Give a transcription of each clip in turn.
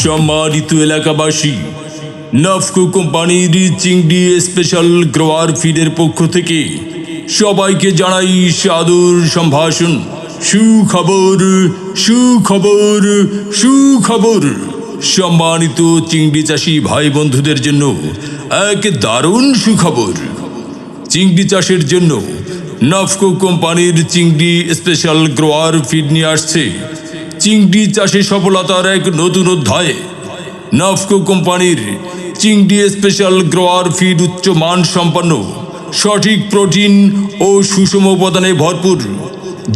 সম্মানিত এলাকাবাসী, নাফকো কোম্পানির চিংড়ি স্পেশাল গ্রোয়ার ফিডের পক্ষ থেকে সবাইকে জানাই সাদর সম্ভাষণ। সুখবর সুখবর সুখবর! সম্মানিত চিংড়ি চাষি ভাই বন্ধুদের জন্য এক দারুণ সুখবর। চিংড়ি চাষের জন্য নাফকো কোম্পানির চিংড়ি স্পেশাল গ্রোয়ার ফিড নিয়ে আসছে চিংড়ি চাষে সফলতার এক নতুন অধ্যায়। নাফকো কোম্পানির চিংড়ি স্পেশাল গ্রোয়ার ফিড উচ্চ মান সম্পন্ন, সঠিক প্রোটিন ও সুষম উপাদানে ভরপুর,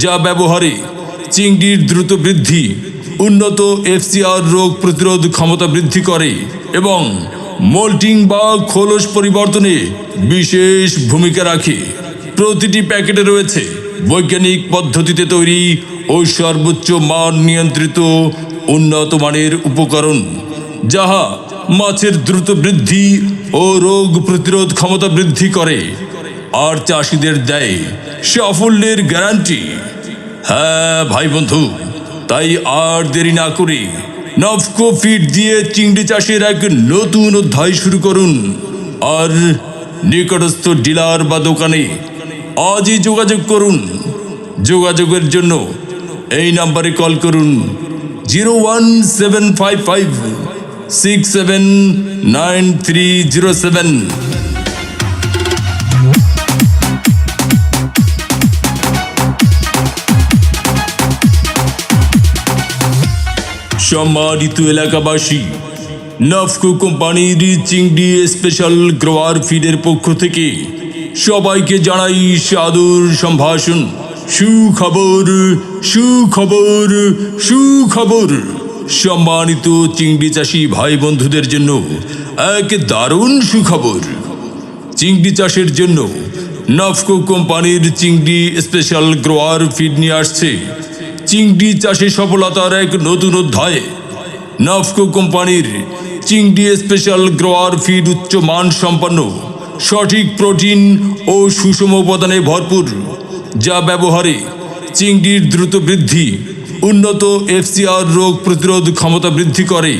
যা ব্যবহারে চিংড়ির দ্রুত বৃদ্ধি, উন্নত এফসিআর রোগ প্রতিরোধ ক্ষমতা বৃদ্ধি করে এবং মোল্টিং বা খোলস পরিবর্তনে বিশেষ ভূমিকা রাখে। প্রতিটি প্যাকেটে রয়েছে বৈজ্ঞানিক পদ্ধতিতে তৈরি ও সর্বোচ্চ মান নিয়ন্ত্রিত উন্নত মানের উপকরণ, যাহা মাছের দ্রুত বৃদ্ধি ও রোগ প্রতিরোধ ক্ষমতা বৃদ্ধি করে আর চাষিদের দেয় সাফল্যের গ্যারান্টি। হ্যাঁ ভাই বন্ধু, তাই আর দেরি না করে নাফকো ফিড দিয়ে চিংড়ি চাষের এক নতুন অধ্যায় শুরু করুন। আর নিকটস্থ ডিলার বা দোকানে আজই যোগাযোগ করুন। যোগাযোগের জন্য এই নাম্বারে কল করুন 01755679307। সম্মানিত এলাকাবাসী, নাফকো কোম্পানির চিংড়ি স্পেশাল গ্রোয়ার ফিডের পক্ষ থেকে সবাইকে জানাই সাদর সম্ভাষণ। সুখবর সুখবর সুখবর! সম্মানিত চিংড়ি চাষি ভাই বন্ধুদের জন্য এক দারুণ সুখবর। চিংড়ি চাষের জন্য নাফকো কোম্পানির চিংড়ি স্পেশাল গ্রোয়ার ফিড নিয়ে আসছে চিংড়ি চাষে সফলতার এক নতুন অধ্যায়। নাফকো কোম্পানির চিংড়ি স্পেশাল গ্রোয়ার ফিড উচ্চ মান সম্পন্ন, সঠিক প্রোটিন ও সুষম উপাদানে ভরপুর, যা ব্যবহারে চিংড়ির দ্রুত বৃদ্ধি, উন্নত এফসিআর রোগ প্রতিরোধ ক্ষমতা বৃদ্ধি করে